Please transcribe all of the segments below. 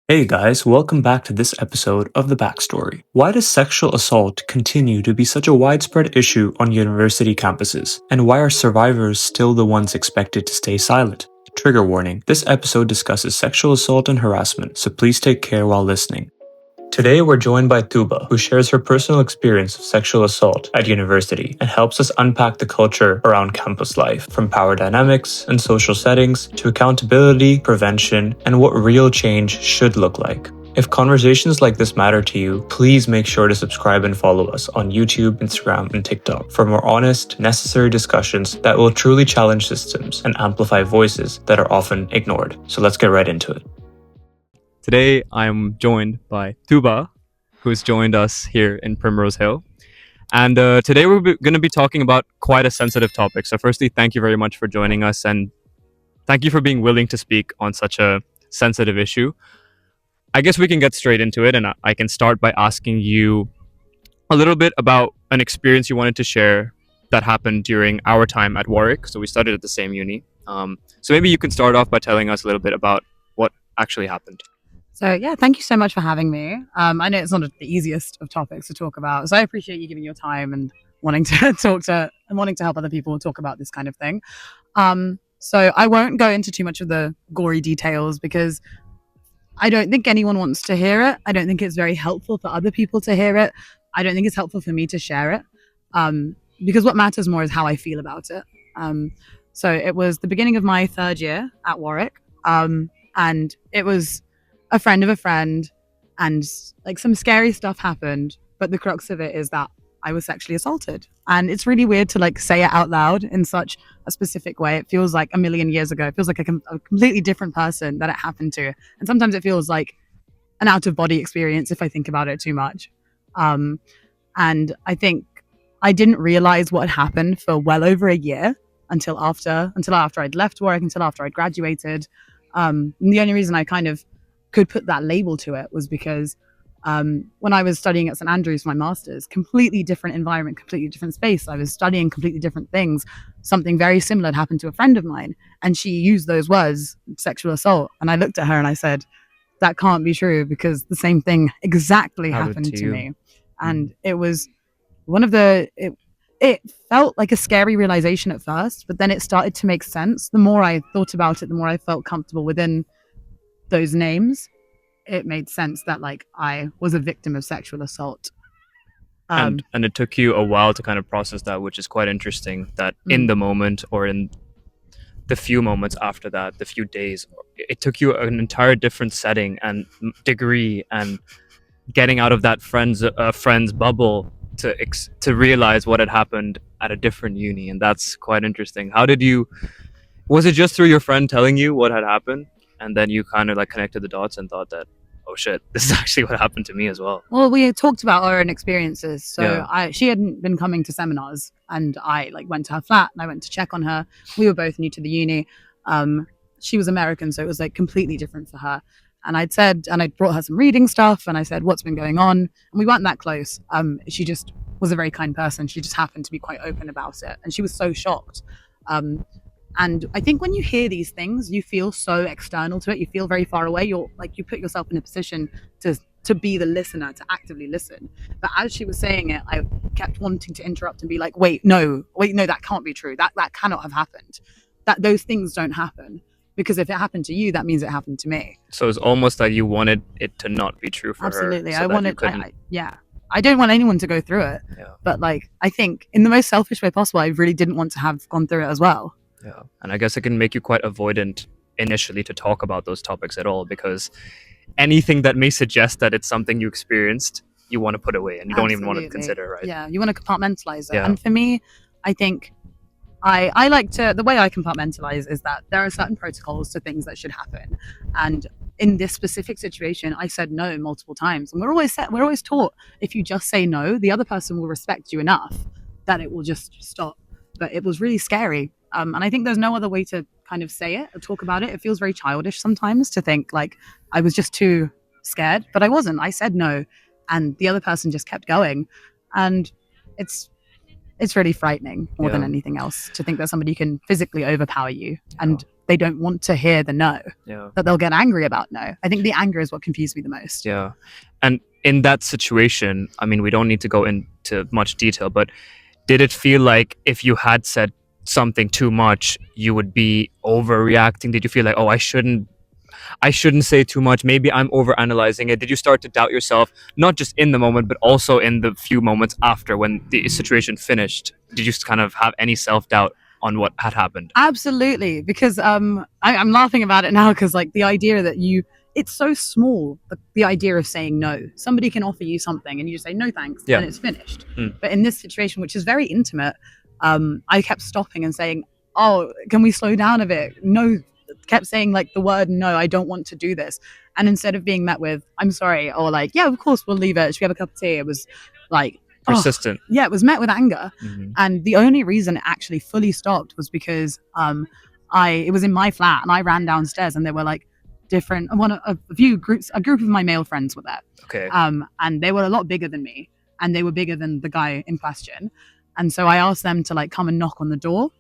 Hey guys, welcome back to this episode of The Backstory. Why does sexual assault continue to be such a widespread issue on university campuses? And why are survivors still the ones expected to stay silent? Trigger warning, this episode discusses sexual assault and harassment, so please take care while listening. Today we're joined by Tooba, who shares her personal experience of sexual assault at university and helps us unpack the culture around campus life, from power dynamics and social settings to accountability, prevention, and what real change should look like. If conversations like this matter to you, please make sure to subscribe and follow us on YouTube, Instagram, and TikTok for more honest, necessary discussions that will truly challenge systems and amplify voices that are often ignored. So let's get right into it. Today, I'm joined by Tooba, who's joined us here in Primrose Hill. And today we're going to be talking about quite a sensitive topic. So firstly, thank you very much for joining us, and thank you for being willing to speak on such a sensitive issue. I guess we can get straight into it, and I can start by asking you a little bit about an experience you wanted to share that happened during our time at Warwick. So we studied at the same uni. So maybe you can start off by telling us a little bit about what actually happened. So yeah, thank you so much for having me. I know it's not the easiest of topics to talk about, so I appreciate you giving your time and wanting to help other people talk about this kind of thing. So I won't go into too much of the gory details because I don't think anyone wants to hear it. I don't think it's very helpful for other people to hear it. I don't think it's helpful for me to share it because what matters more is how I feel about it. So it was the beginning of my third year at Warwick, and it was a friend of a friend, and like some scary stuff happened, but the crux of it is that I was sexually assaulted. And it's really weird to like say it out loud in such a specific way. It feels like a million years ago. It feels like a completely different person that it happened to. And sometimes it feels like an out of body experience if I think about it too much. And I think I didn't realize what had happened for well over a year until after I'd left Warwick, until after I'd graduated. And the only reason I kind of could put that label to it was because when I was studying at St Andrews for my master's, completely different environment, completely different space. I was studying completely different things. Something very similar had happened to a friend of mine, and she used those words, sexual assault. And I looked at her and I said, that can't be true because the same thing exactly happened to me. And it was one of it felt like a scary realization at first, but then it started to make sense. The more I thought about it, the more I felt comfortable within those names. It made sense that like I was a victim of sexual assault. And it took you a while to kind of process that, which is quite interesting, that in the moment or in the few moments after that, the few days, it took you an entire different setting and degree and getting out of that friend's bubble to realize what had happened at a different uni. And that's quite interesting. Was it just through your friend telling you what had happened? And then you kind of like connected the dots and thought that, oh shit, this is actually what happened to me as well. Well, we had talked about our own experiences. So she hadn't been coming to seminars, and I like went to her flat and I went to check on her. We were both new to the uni. She was American, so it was like completely different for her. And I'd brought her some reading stuff, and I said, what's been going on? And we weren't that close. She just was a very kind person. She just happened to be quite open about it. And she was so shocked. And I think when you hear these things, you feel so external to it. You feel very far away. You put yourself in a position to be the listener, to actively listen. But as she was saying it, I kept wanting to interrupt and be like, wait, no, that can't be true. That cannot have happened. That those things don't happen. Because if it happened to you, that means it happened to me. So it's almost like you wanted it to not be true for Absolutely. her. Absolutely. I don't want anyone to go through it. Yeah. But like, I think in the most selfish way possible, I really didn't want to have gone through it as well. Yeah, and I guess it can make you quite avoidant initially to talk about those topics at all, because anything that may suggest that it's something you experienced, you want to put away and you don't even want to consider, right? Yeah, you want to compartmentalize it. Yeah. And for me, I think I like to, the way I compartmentalize is that there are certain protocols to things that should happen. And in this specific situation, I said no multiple times. And we're always taught, if you just say no, the other person will respect you enough that it will just stop. But it was really scary. And I think there's no other way to kind of say it or talk about it. It feels very childish sometimes to think like I was just too scared, but I wasn't. I said no, and the other person just kept going. And it's really frightening more than anything else to think that somebody can physically overpower you and they don't want to hear the no, Yeah. that they'll get angry about no. I think the anger is what confused me the most. Yeah. And in that situation, I mean, we don't need to go into much detail, but did it feel like if you had said something too much, you would be overreacting? Did you feel like, oh, I shouldn't say too much. Maybe I'm overanalyzing it. Did you start to doubt yourself, not just in the moment, but also in the few moments after when the situation finished? Did you kind of have any self-doubt on what had happened? Absolutely, because I'm laughing about it now because like the idea that it's so small, the idea of saying no. Somebody can offer you something and you just say no thanks, Yeah. and it's finished. Mm. But in this situation, which is very intimate, I kept stopping and saying, oh, can we slow down a bit? No, kept saying like the word no, I don't want to do this. And instead of being met with I'm sorry, or like, yeah, of course we'll leave it, should we have a cup of tea, it was like Persistent. yeah, it was met with anger. Mhm. And the only reason it actually fully stopped was because it was in my flat and I ran downstairs and there were like a group of my male friends were there. Okay. And they were a lot bigger than me, and they were bigger than the guy in question. And so I asked them to like come and knock on the door,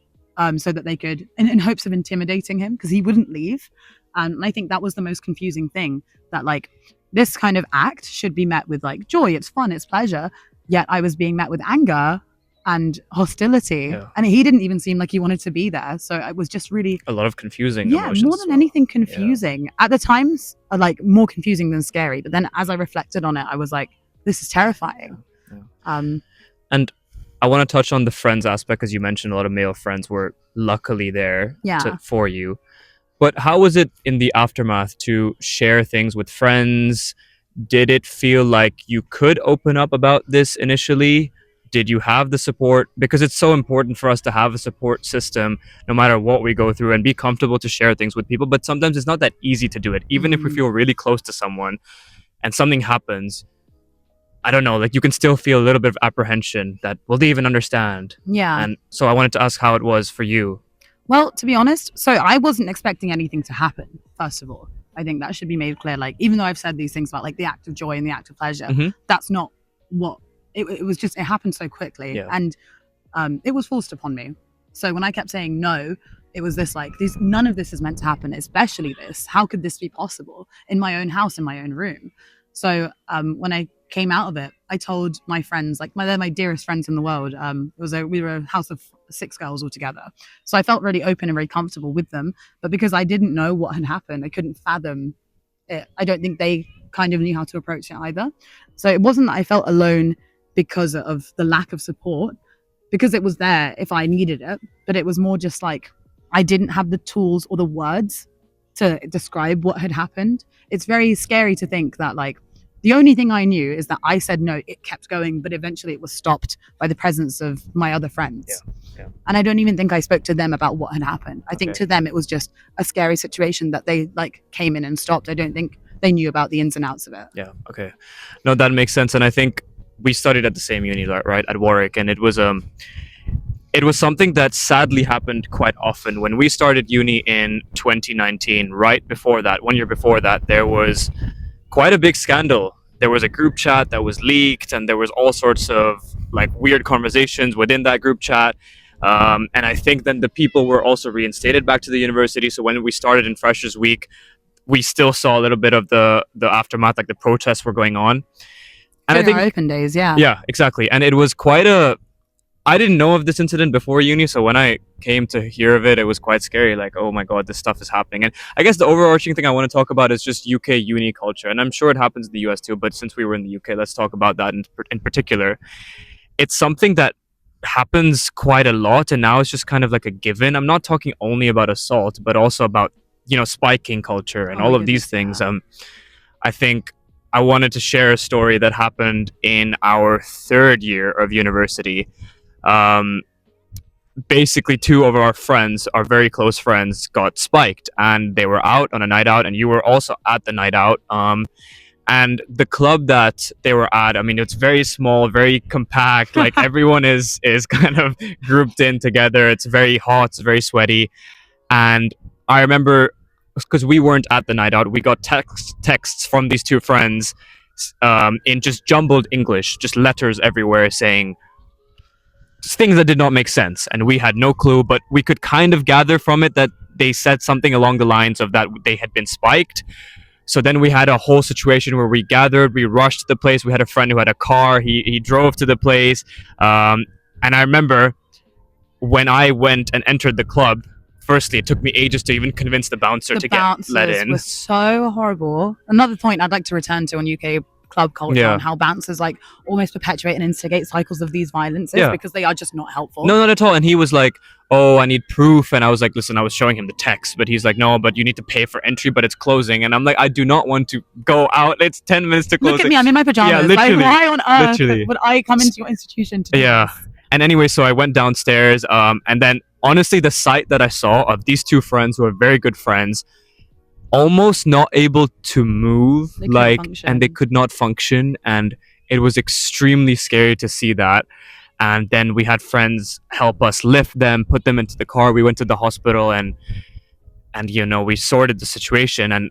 so that they could, in hopes of intimidating him, because he wouldn't leave. And I think that was the most confusing thing, that like this kind of act should be met with like joy, it's fun, it's pleasure. Yet I was being met with anger and hostility, Yeah. and he didn't even seem like he wanted to be there. So it was just really, A lot of confusing yeah, emotions more as than well. anything confusing. At the times, like more confusing than scary. But then as I reflected on it, I was like, this is terrifying. Yeah. And I want to touch on the friends aspect, as you mentioned, a lot of male friends were luckily there Yeah. for you. But how was it in the aftermath to share things with friends? Did it feel like you could open up about this initially? Did you have the support? Because it's so important for us to have a support system no matter what we go through and be comfortable to share things with people. But sometimes it's not that easy to do it. Even if we feel really close to someone and something happens, I don't know, like you can still feel a little bit of apprehension that will they even understand? Yeah. And so I wanted to ask how it was for you. Well, to be honest, so I wasn't expecting anything to happen, first of all. I think that should be made clear. Like, even though I've said these things about like the act of joy and the act of pleasure, Mhm. that's not what it was. Just, it happened so quickly. Yeah. And it was forced upon me. So when I kept saying no, it was this like, none of this is meant to happen, especially this. How could this be possible in my own house, in my own room? So when I came out of it, I told my friends, like they're my dearest friends in the world. We were a house of 6 girls all together. So I felt really open and very comfortable with them. But because I didn't know what had happened, I couldn't fathom it. I don't think they kind of knew how to approach it either. So it wasn't that I felt alone because of the lack of support, because it was there if I needed it. But it was more just like I didn't have the tools or the words to describe what had happened. It's very scary to think that like the only thing I knew is that I said no, it kept going, but eventually it was stopped by the presence of my other friends. Yeah. And I don't even think I spoke to them about what had happened. I think Okay. to them it was just a scary situation that they like came in and stopped. I don't think they knew about the ins and outs of it. Yeah. Okay. No, that makes sense. And I think we studied at the same uni, right, at Warwick, and it was something that sadly happened quite often. When we started uni in 2019, right before that, 1 year before that, there was quite a big scandal. There was a group chat that was leaked, and there was all sorts of like weird conversations within that group chat. And I think then the people were also reinstated back to the university. So when we started in Freshers Week, we still saw a little bit of the aftermath, like the protests were going on. And During I think our open days, yeah. yeah, exactly. And it was quite I didn't know of this incident before uni, so when I came to hear of it, it was quite scary. Like, oh my god, this stuff is happening. And I guess the overarching thing I want to talk about is just UK uni culture, and I'm sure it happens in the US too. But since we were in the UK, let's talk about that in particular. It's something that happens quite a lot, and now it's just kind of like a given. I'm not talking only about assault, but also about spiking culture and Oh all my of these goodness, things. yeah. I think I wanted to share a story that happened in our third year of university. Basically, two of our friends, our very close friends, got spiked, and they were out on a night out, and you were also at the night out. And the club that they were at, I mean, it's very small, very compact. Like everyone is kind of grouped in together. It's very hot, it's very sweaty. And I remember, because we weren't at the night out, we got texts from these two friends in just jumbled English, just letters everywhere saying things that did not make sense, and we had no clue, but we could kind of gather from it that they said something along the lines of that they had been spiked. So then we had a whole situation where we gathered, we rushed to the place. We had a friend who had a car. He drove to the place. And I remember when I went and entered the club, firstly, it took me ages to even convince the bouncer to get let in. Were so horrible. Another point I'd like to return to on UK club culture and how bouncers like almost perpetuate and instigate cycles of these violences because they are just not helpful. No, not at all. And he was like, oh, I need proof. And I was like, listen, I was showing him the text, but he's like, no, but you need to pay for entry, but it's closing. And I'm like, I do not want to go out. It's 10 minutes to close. Look at me, I'm in my pajamas. Yeah, literally. Like, why on earth would I come into your institution to do this? And anyway, so I went downstairs, and then honestly, the sight that I saw of these two friends who are very good friends, almost not able to move, and they could not function, and it was extremely scary to see that. And then we had friends help us lift them, put them into the car. We went to the hospital, and we sorted the situation. And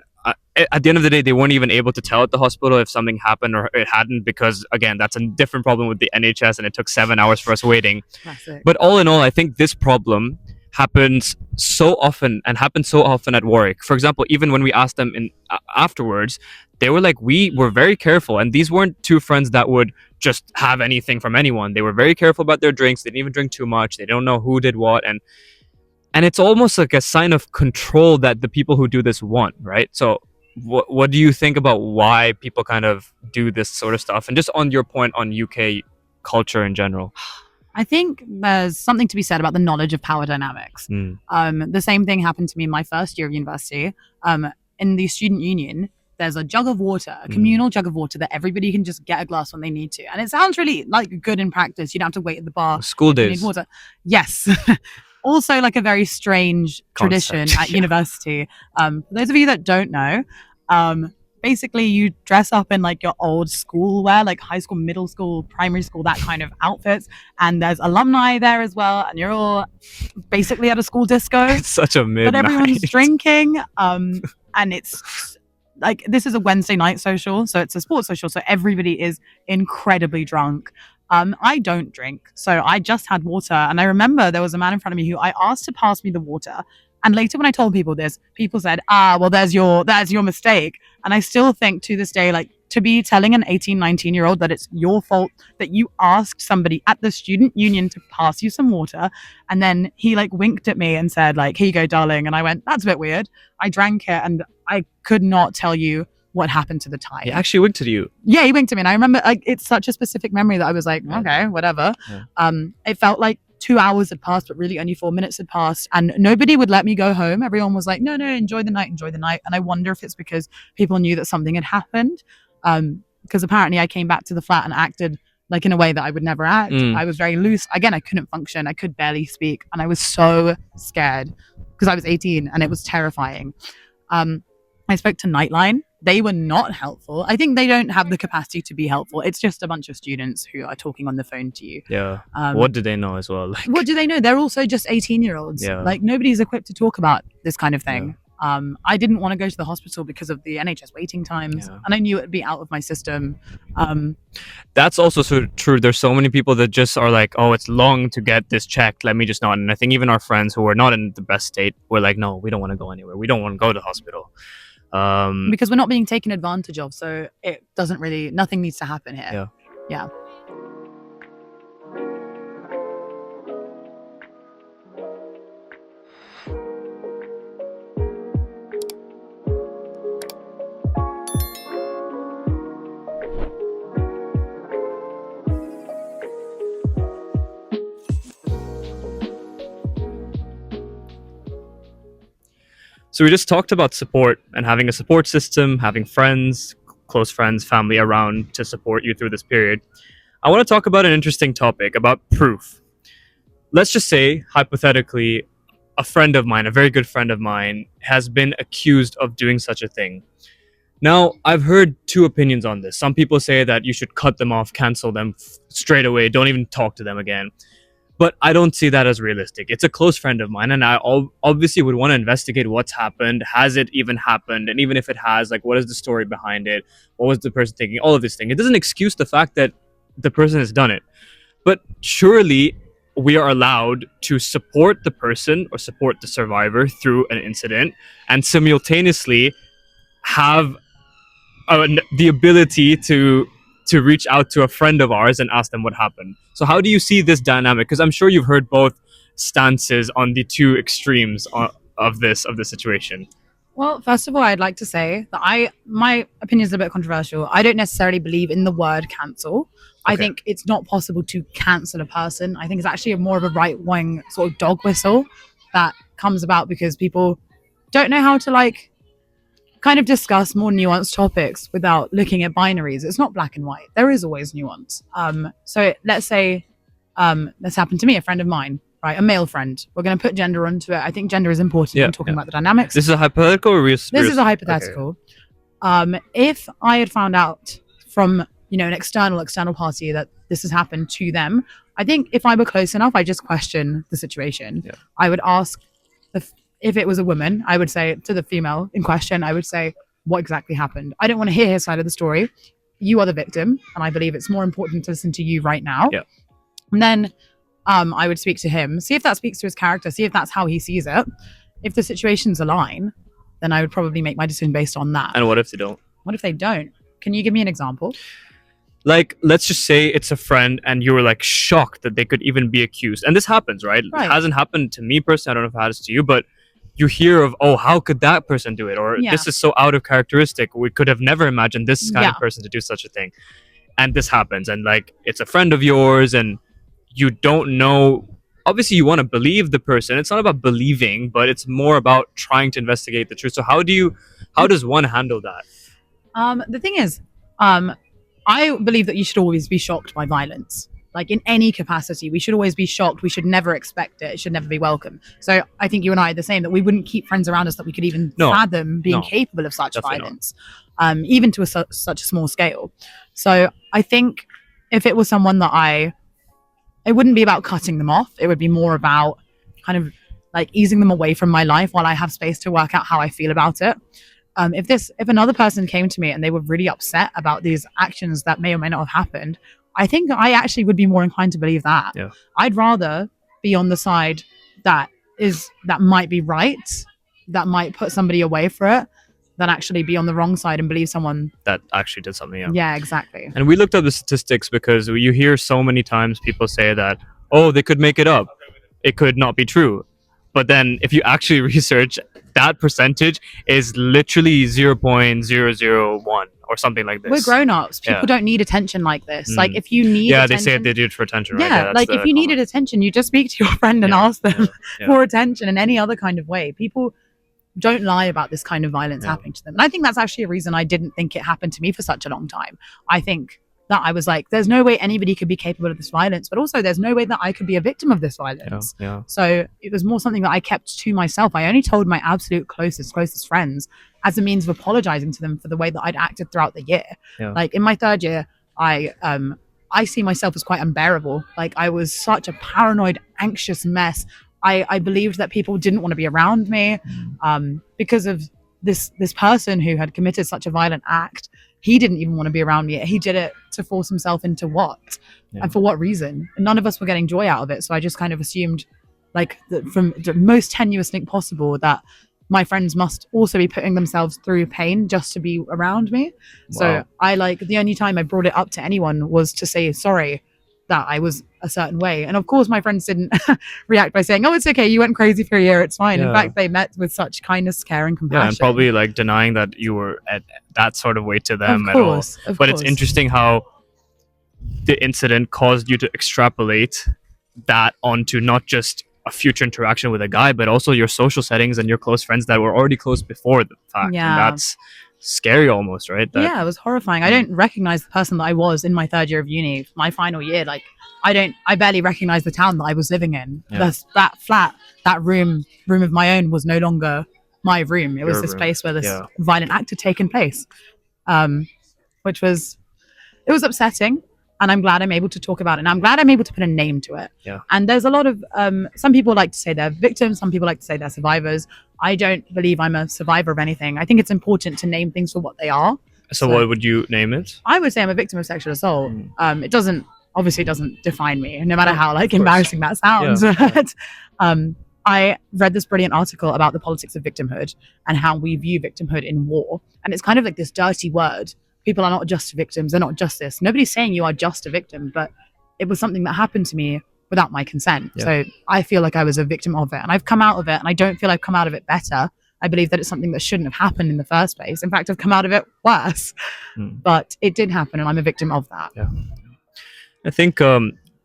at the end of the day, they weren't even able to tell at the hospital if something happened or it hadn't, because again, that's a different problem with the NHS, and it took 7 hours for us waiting. Classic. But all in all, I think this problem happens so often at Warwick. For example, even when we asked them afterwards, they were like, we were very careful. And these weren't two friends that would just have anything from anyone. They were very careful about their drinks. They didn't even drink too much. They don't know who did what. And it's almost like a sign of control that the people who do this want, right? So what do you think about why people kind of do this sort of stuff? And just on your point on UK culture in general. I think there's something to be said about the knowledge of power dynamics. The same thing happened to me in my first year of university. In the student union, there's a jug of water, a communal jug of water that everybody can just get a glass when they need to. And it sounds really like good in practice. You don't have to wait at the bar. School days. Need water. Yes. Also like a very strange tradition at university. For those of you that don't know, basically you dress up in like your old school wear, like high school, middle school, primary school, that kind of outfits. And there's alumni there as well. And you're all basically at a school disco. It's such a midnight. But everyone's drinking. And it's like, this is a Wednesday night social. So it's a sports social. So everybody is incredibly drunk. I don't drink, so I just had water. And I remember there was a man in front of me who I asked to pass me the water. And later when I told people this, people said, well, there's your mistake. And I still think to this day, like, to be telling an 18, 19-year-old that it's your fault that you asked somebody at the student union to pass you some water. And then he like winked at me and said like, here you go, darling. And I went, that's a bit weird. I drank it and I could not tell you what happened to the time. He actually winked at you. Yeah, he winked at me. And I remember like it's such a specific memory that I was like, okay, whatever. Yeah. It felt like 2 hours had passed, but really only 4 minutes had passed. And nobody would let me go home. Everyone was like, no, enjoy the night. And I wonder if it's because people knew that something had happened. Because apparently I came back to the flat and acted like in a way that I would never act. I was very loose. Again, I couldn't function. I could barely speak. And I was so scared because I was 18 and it was terrifying. I spoke to Nightline. They were not helpful. I think they don't have the capacity to be helpful. It's just a bunch of students who are talking on the phone to you. Yeah. What do they know as well? Like, what do they know? They're also just 18-year-olds. Yeah. Like nobody's equipped to talk about this kind of thing. Yeah. I didn't want to go to the hospital because of the NHS waiting times, and I knew it would be out of my system. That's also so true. There's so many people that just are like, oh, it's long to get this checked. Let me just not. And I think even our friends who are not in the best state were like, no, we don't want to go anywhere. We don't want to go to the hospital. Because we're not being taken advantage of. So it doesn't really, nothing needs to happen here. Yeah. So we just talked about support and having a support system, having friends, close friends, family around to support you through this period. I want to talk about an interesting topic, about proof. Let's just say, hypothetically, a friend of mine, a very good friend of mine, has been accused of doing such a thing. Now, I've heard two opinions on this. Some people say that you should cut them off, cancel them straight away, don't even talk to them again. But I don't see that as realistic. It's a close friend of mine, and I obviously would want to investigate what's happened. Has it even happened? And even if it has, like, what is the story behind it? What was the person thinking? All of this thing. It doesn't excuse the fact that the person has done it. But surely, we are allowed to support the person or support the survivor through an incident, and simultaneously have the ability to reach out to a friend of ours and ask them what happened. So how do you see this dynamic? Because I'm sure you've heard both stances on the two extremes of this situation. Well, first of all, I'd like to say that my opinion is a bit controversial. I don't necessarily believe in the word cancel. I Okay. think it's not possible to cancel a person. I think it's actually more of a right-wing sort of dog whistle that comes about because people don't know how to like kind of discuss more nuanced topics without looking at binaries. It's not black and white. There is always nuance. So let's say this happened to me, a friend of mine, right? A male friend. We're going to put gender onto it. I think gender is important in talking about the dynamics. This is a hypothetical or This is a hypothetical. Okay. If I had found out from an external party that this has happened to them, I think if I were close enough, I just question the situation. Yeah. I would ask if it was a woman, I would say to the female in question, I would say, what exactly happened? I don't want to hear his side of the story. You are the victim, and I believe it's more important to listen to you right now. Yeah. And then I would speak to him, see if that speaks to his character, see if that's how he sees it. If the situations align, then I would probably make my decision based on that. And what if they don't? What if they don't? Can you give me an example? Like, let's just say it's a friend and you were like shocked that they could even be accused. And this happens, right? Right. It hasn't happened to me personally. I don't know if it has to you, but you hear of, oh, how could that person do it? Or this is so out of characteristic. We could have never imagined this kind of person to do such a thing. And this happens. And like, it's a friend of yours and you don't know. Obviously, you want to believe the person. It's not about believing, but it's more about trying to investigate the truth. So how does one handle that? The thing is, I believe that you should always be shocked by violence. Like in any capacity, we should always be shocked. We should never expect it. It should never be welcome. So I think you and I are the same, that we wouldn't keep friends around us that we could even fathom being capable of such violence, even to such a small scale. So I think if it was someone that it wouldn't be about cutting them off. It would be more about kind of like easing them away from my life while I have space to work out how I feel about it. If another person came to me and they were really upset about these actions that may or may not have happened, I think I actually would be more inclined to believe that. Yeah. I'd rather be on the side that might be right, that might put somebody away for it, than actually be on the wrong side and believe someone that actually did something. Yeah, exactly. And we looked up the statistics because you hear so many times people say that, oh, they could make it up. It could not be true. But then if you actually research, that percentage is literally 0.001 or something like this. We're grown-ups. People don't need attention like this. Like if you need attention, they say they do it for attention, right? Yeah, like if you needed attention, you just speak to your friend and ask them for attention in any other kind of way. People don't lie about this kind of violence happening to them. And I think that's actually a reason I didn't think it happened to me for such a long time. I think that I was like, there's no way anybody could be capable of this violence, but also there's no way that I could be a victim of this violence. Yeah. So it was more something that I kept to myself. I only told my absolute closest friends as a means of apologizing to them for the way that I'd acted throughout the year. Yeah. Like in my third year, I see myself as quite unbearable. Like I was such a paranoid, anxious mess. I believed that people didn't want to be around me because of this person who had committed such a violent act. He didn't even want to be around me. He did it to force himself into what? And for what reason? And none of us were getting joy out of it. So I just kind of assumed, like, from the most tenuous link possible, that my friends must also be putting themselves through pain just to be around me. So the only time I brought it up to anyone was to say sorry that I was a certain way. And of course my friends didn't react by saying, oh, it's okay, you went crazy for a year, it's fine. In fact, they met with such kindness, care and compassion. Yeah, and probably like denying that you were at that sort of way to them at all. But it's interesting how the incident caused you to extrapolate that onto not just a future interaction with a guy, but also your social settings and your close friends that were already close before the fact. Yeah. And that's scary almost, right? Yeah, it was horrifying. I don't recognize the person that I was in my third year of uni, my final year. Like I barely recognize the town that I was living in. That flat, that room of my own was no longer my room. It was this place where this violent act had taken place. Which was upsetting. And I'm glad I'm able to talk about it. And I'm glad I'm able to put a name to it. Yeah. And there's a lot of, some people like to say they're victims. Some people like to say they're survivors. I don't believe I'm a survivor of anything. I think it's important to name things for what they are. So what would you name it? I would say I'm a victim of sexual assault. It doesn't obviously doesn't define me, no matter how like course. embarrassing that sounds. Yeah. But I read this brilliant article about the politics of victimhood and how we view victimhood in war. And it's kind of like this dirty word. People are not just victims. They're not just this. Nobody's saying you are just a victim, but it was something that happened to me without my consent. Yeah. So I feel like I was a victim of it, and I've come out of it, and I don't feel I've come out of it better. I believe that it's something that shouldn't have happened in the first place. In fact, I've come out of it worse, but it did happen, and I'm a victim of that. Yeah. I think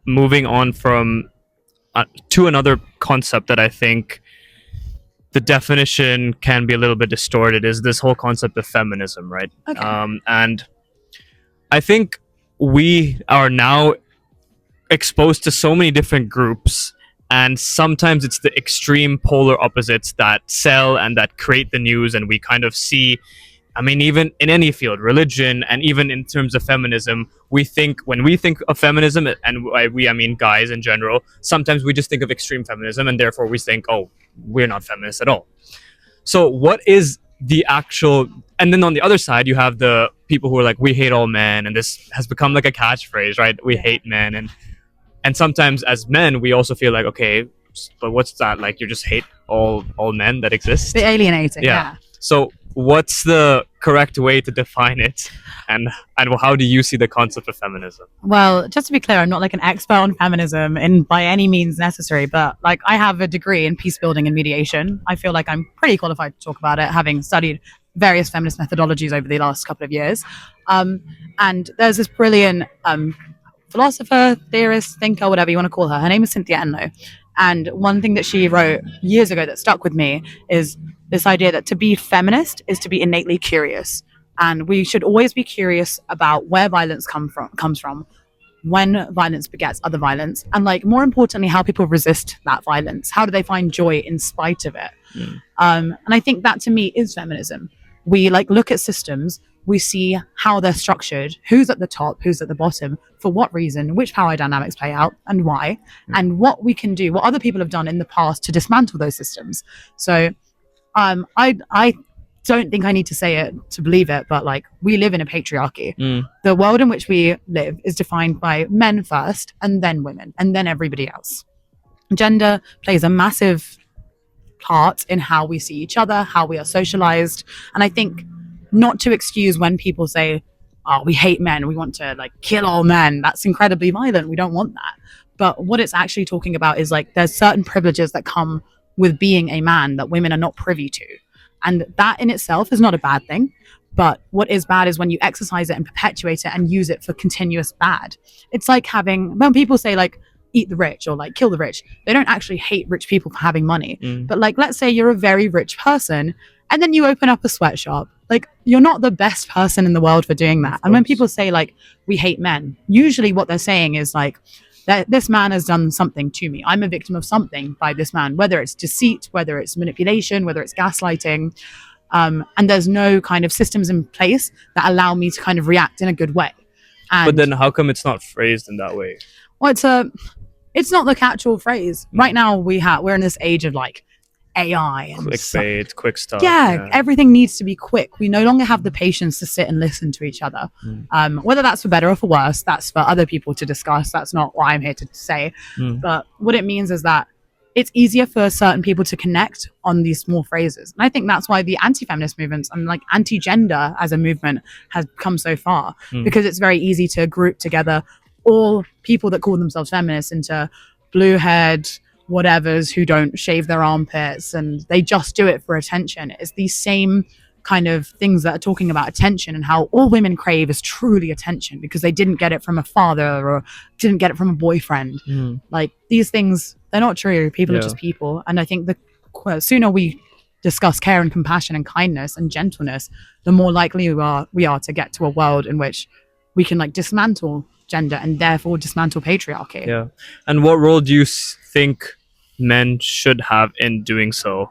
moving on from to another concept that I think the definition can be a little bit distorted is this whole concept of feminism, right? Okay. And I think we are now exposed to so many different groups, and sometimes it's the extreme polar opposites that sell and that create the news, and we kind of see, I mean, even in any field, religion, and even in terms of feminism, when we think of feminism, and I mean guys in general, sometimes we just think of extreme feminism, and therefore we think, oh, we're not feminists at all. So what is the actual, and then on the other side, you have the people who are like, we hate all men, and this has become like a catchphrase, right? We hate men, and sometimes as men, we also feel like, okay, but what's that? Like, you just hate all men that exist? The alienating, yeah. So what's the correct way to define it, and how do you see the concept of feminism? Well, just to be clear, I'm not like an expert on feminism in by any means necessary, but like I have a degree in peace building and mediation. I feel like I'm pretty qualified to talk about it, having studied various feminist methodologies over the last couple of years. And there's this brilliant philosopher, theorist, thinker, whatever you want to call her. Her name is Cynthia Enloe. And one thing that she wrote years ago that stuck with me is this idea that to be feminist is to be innately curious. And we should always be curious about where violence comes from, when violence begets other violence, and like more importantly, how people resist that violence. How do they find joy in spite of it? And I think that to me is feminism. We like look at systems, we see how they're structured, who's at the top, who's at the bottom, for what reason, which power dynamics play out, and why, and what we can do, what other people have done in the past to dismantle those systems. So I don't think I need to say it to believe it, but like we live in a patriarchy. The world in which we live is defined by men first, and then women, and then everybody else. Gender plays a massive part in how we see each other, how we are socialized. And I think not to excuse when people say, oh, we hate men, we want to like kill all men, that's incredibly violent, we don't want that. But what it's actually talking about is like there's certain privileges that come with being a man that women are not privy to, and that in itself is not a bad thing. But what is bad is when you exercise it and perpetuate it and use it for continuous bad. It's like when people say like eat the rich or like kill the rich, they don't actually hate rich people for having money. But like, let's say you're a very rich person and then you open up a sweatshop. Like, you're not the best person in the world for doing that. And when people say like we hate men, usually what they're saying is like that this man has done something to me. I'm a victim of something by this man, whether it's deceit, whether it's manipulation, whether it's gaslighting. And there's no kind of systems in place that allow me to kind of react in a good way. But then how come it's not phrased in that way? Well, it's not the catch-all phrase. Right now we're in this age of like AI and clickbait, quick stuff. Yeah, everything needs to be quick. We no longer have the patience to sit and listen to each other. Whether that's for better or for worse, that's for other people to discuss. That's not what I'm here to say. But what it means is that it's easier for certain people to connect on these small phrases. And I think that's why the anti-feminist movements and like anti-gender as a movement has come so far, because it's very easy to group together all people that call themselves feminists into blue-haired whatevers who don't shave their armpits and they just do it for attention. It's these same kind of things that are talking about attention and how all women crave is truly attention because they didn't get it from a father or didn't get it from a boyfriend. Like these things, they're not true. People are just people. And I think the sooner we discuss care and compassion and kindness and gentleness, the more likely we are to get to a world in which we can like dismantle gender and therefore dismantle patriarchy. Yeah. And what role do you think men should have in doing so?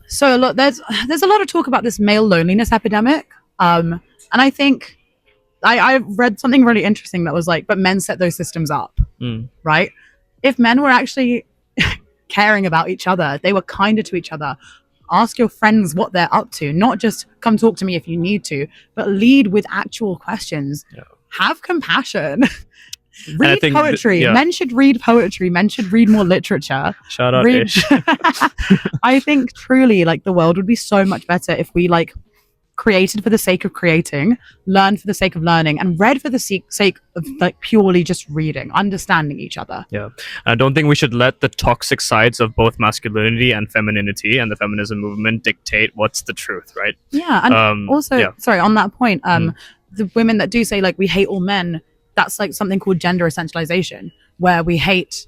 So look, there's a lot of talk about this male loneliness epidemic. And I think I read something really interesting that was like, but men set those systems up, right? If men were actually caring about each other, they were kinder to each other. Ask your friends what they're up to, not just come talk to me if you need to, but lead with actual questions. Have compassion. Read poetry. Men should read poetry. Men should read more literature. Shout out Read- Ish. I think truly, like, the world would be so much better if we like created for the sake of creating, learned for the sake of learning, and read for the sake of like purely just reading, understanding each other. Yeah. I don't think we should let the toxic sides of both masculinity and femininity and the feminism movement dictate what's the truth, right? Yeah, and also, sorry, on that point, the women that do say like we hate all men, that's like something called gender essentialization, where we hate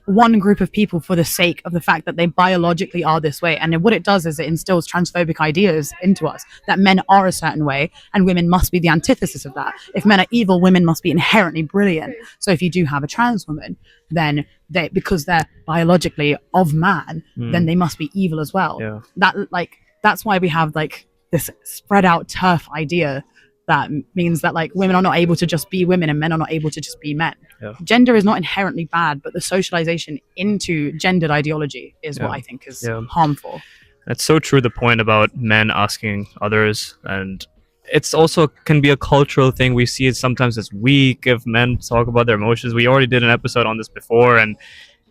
one group of people for the sake of the fact that they biologically are this way. And what it does is it instills transphobic ideas into us that men are a certain way and women must be the antithesis of that. If men are evil, women must be inherently brilliant. So if you do have a trans woman, then because they're biologically of man, then they must be evil as well. Yeah. That's why we have like this spread out turf idea that means that like women are not able to just be women and men are not able to just be men. Yeah. Gender is not inherently bad, but the socialization into gendered ideology is what I think is harmful. That's so true, the point about men asking others, and it's also can be a cultural thing. We see it sometimes as weak if men talk about their emotions. We already did an episode on this before, and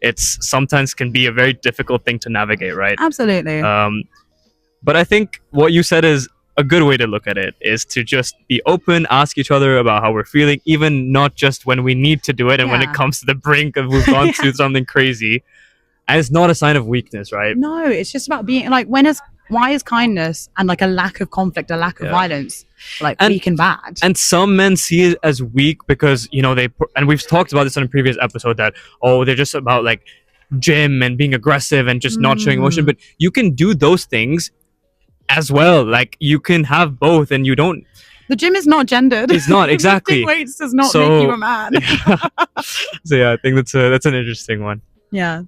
it's sometimes can be a very difficult thing to navigate, right? Absolutely. But I think what you said is a good way to look at it, is to just be open, ask each other about how we're feeling, even not just when we need to do it and when it comes to the brink of we've gone through something crazy. And it's not a sign of weakness, right? No, it's just about being like, why is kindness and like a lack of conflict, a lack of violence, like weak and bad? And some men see it as weak because, you know, and we've talked about this in a previous episode that, they're just about like gym and being aggressive and just not showing emotion. But you can do those things as well. Like you can have both, and you don't. The gym is not gendered. It's not, exactly. Lifting weights does not make you a man. So yeah, I think that's an interesting one. Yeah.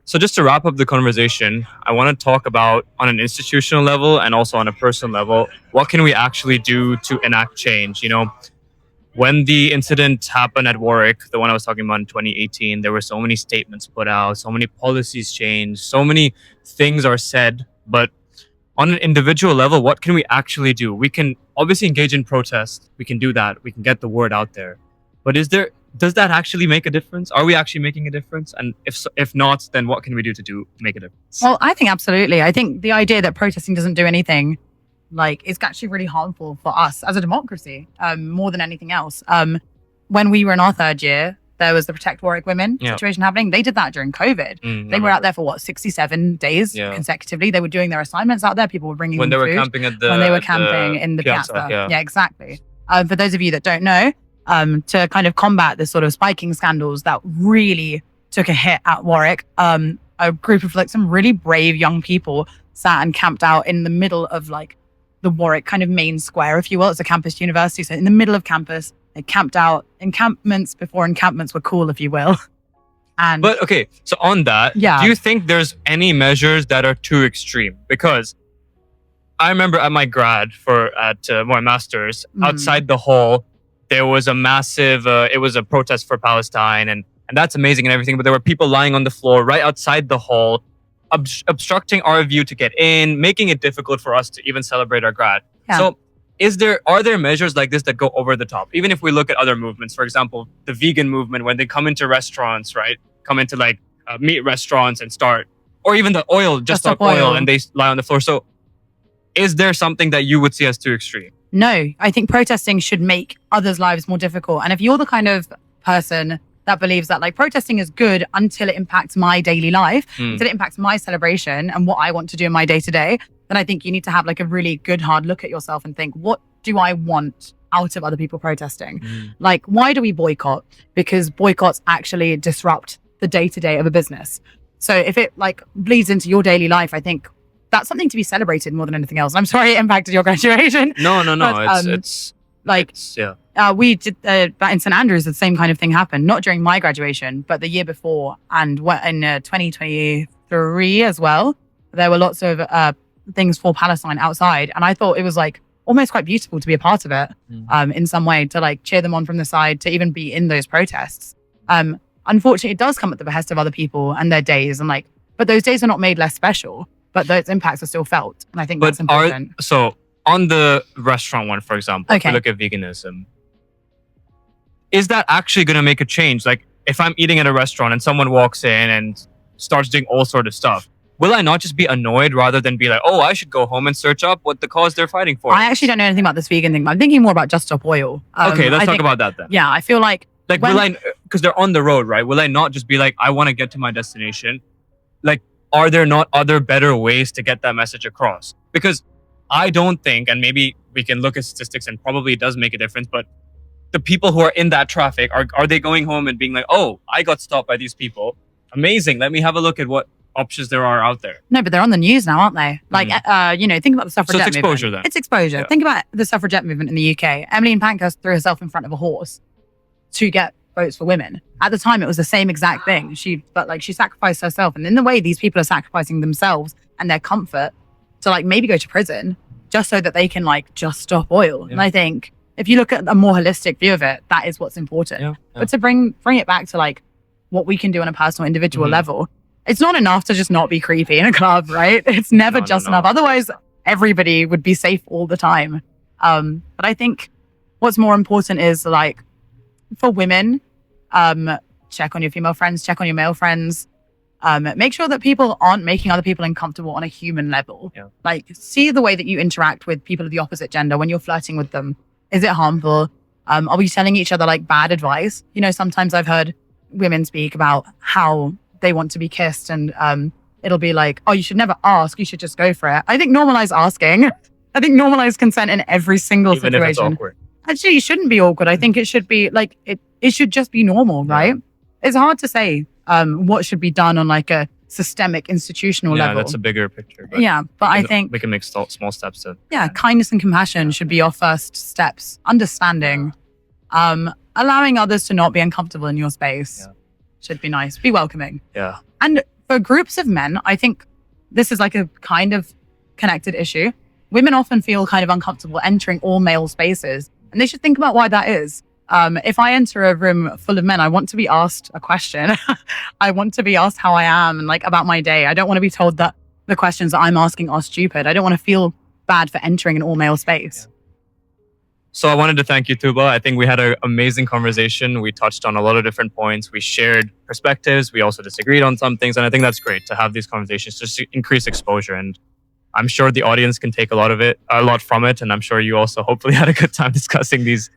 So just to wrap up the conversation, I want to talk about, on an institutional level and also on a personal level, what can we actually do to enact change? You know, when the incident happened at Warwick, the one I was talking about in 2018, there were so many statements put out, so many policies changed, so many things are said. But on an individual level, what can we actually do? We can obviously engage in protest. We can do that. We can get the word out there. But does that actually make a difference? Are we actually making a difference? And if not, then what can we do to make a difference? Well, I think absolutely. I think the idea that protesting doesn't do anything, like, is actually really harmful for us as a democracy, more than anything else. When we were in our third year, there was the Protect Warwick Women situation happening. They did that during COVID. They were out there for 67 days consecutively. They were doing their assignments out there. People were bringing them food. When they were camping in the piazza. Yeah, exactly. For those of you that don't know, to kind of combat this sort of spiking scandals that really took a hit at Warwick, a group of like some really brave young people sat and camped out in the middle of like the Warwick kind of main square, if you will. It's a campus university. So in the middle of campus, they camped out, encampments before encampments were cool, if you will. But okay, so on that, do you think there's any measures that are too extreme? Because I remember at my grad at my master's, outside the hall, there was a massive, it was a protest for Palestine, and that's amazing and everything, but there were people lying on the floor right outside the hall, obstructing our view to get in, making it difficult for us to even celebrate our grad. Yeah. So are there measures like this that go over the top? Even if we look at other movements, for example, the vegan movement, when they come into restaurants, right? Come into like meat restaurants and start, or even the oil, just stop oil, and they lie on the floor. So is there something that you would see as too extreme? No, I think protesting should make others' lives more difficult. And if you're the kind of person that believes that like protesting is good until it impacts my daily life, until it impacts my celebration and what I want to do in my day to day, then I think you need to have like a really good hard look at yourself and think, what do I want out of other people protesting? Like, why do we boycott? Because boycotts actually disrupt the day to day of a business. So if it like bleeds into your daily life, I think that's something to be celebrated more than anything else. I'm sorry it impacted your graduation. No. But, we did in St. Andrews, the same kind of thing happened, not during my graduation, but the year before, and in 2023 as well. There were lots of things for Palestine outside, and I thought it was like almost quite beautiful to be a part of it in some way, to like cheer them on from the side, to even be in those protests. Unfortunately, it does come at the behest of other people and their days, and like but those days are not made less special, but those impacts are still felt. And I think that's important. So on the restaurant one, for example, if Okay. we look at veganism, is that actually going to make a change? Like if I'm eating at a restaurant and someone walks in and starts doing all sort of stuff, will I not just be annoyed rather than be like, oh, I should go home and search up what the cause they're fighting for I is? actually don't know anything about this vegan thing, but I'm thinking more about Just Stop Oil. Okay, let's I talk think- about that then. Yeah, I feel like Like, because they're on the road, right? Will I not just be like, I want to get to my destination? Like, are there not other better ways to get that message across? Because I don't think, and maybe we can look at statistics and probably it does make a difference, but the people who are in that traffic, are they going home and being like, oh, I got stopped by these people. Amazing. Let me have a look at what options there are out there. No, but they're on the news now, aren't they? Like, think about the suffragette So it's exposure movement. then. It's exposure. Yeah. Think about the suffragette movement in the UK. Emmeline Pankhurst threw herself in front of a horse to get votes for women. At the time, it was the same exact thing. She sacrificed herself. And in the way, these people are sacrificing themselves and their comfort to like maybe go to prison just so that they can like just stop oil. Yeah. And I think if you look at a more holistic view of it, that is what's important. Yeah. But to bring it back to like what we can do on a personal individual Mhm. level, it's not enough to just not be creepy in a club, right? It's never No, just no. enough. Otherwise, everybody would be safe all the time. But I think what's more important is like for women, check on your female friends, check on your male friends. Make sure that people aren't making other people uncomfortable on a human level. Yeah. Like, see the way that you interact with people of the opposite gender when you're flirting with them. Is it harmful? Are we telling each other like bad advice? You know, sometimes I've heard women speak about how they want to be kissed and it'll be like, oh, you should never ask. You should just go for it. I think normalize asking. I think normalize consent in every single Even if it's situation. awkward. Actually, it shouldn't be awkward. I think it should be like, it should just be normal, Yeah. right? It's hard to say what should be done on like a systemic institutional Yeah, level. that's a bigger picture. But Yeah, but I think we can make small steps to. yeah, kindness and compassion should be your first steps. Understanding, allowing others to not be uncomfortable in your space Yeah. should be nice. Be welcoming. Yeah. And for groups of men, I think this is like a kind of connected issue. Women often feel kind of uncomfortable entering all male spaces, and they should think about why that is. If I enter a room full of men, I want to be asked a question. I want to be asked how I am and like about my day. I don't want to be told that the questions that I'm asking are stupid. I don't want to feel bad for entering an all male space. So I wanted to thank you, Tooba. I think we had an amazing conversation. We touched on a lot of different points. We shared perspectives. We also disagreed on some things. And I think that's great to have these conversations just to increase exposure. And I'm sure the audience can take a lot from it. And I'm sure you also hopefully had a good time discussing these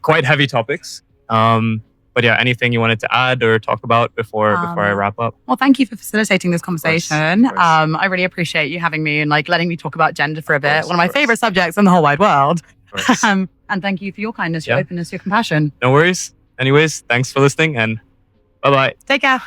quite heavy topics. But yeah, anything you wanted to add or talk about before I wrap up? Well, thank you for facilitating this conversation. Of course. I really appreciate you having me and like letting me talk about gender for a bit. course, One of my of course. favorite subjects in the whole wide world. Of course. And thank you for your kindness, your Yeah. openness, your compassion. No worries. Anyways, thanks for listening and bye-bye. Take care.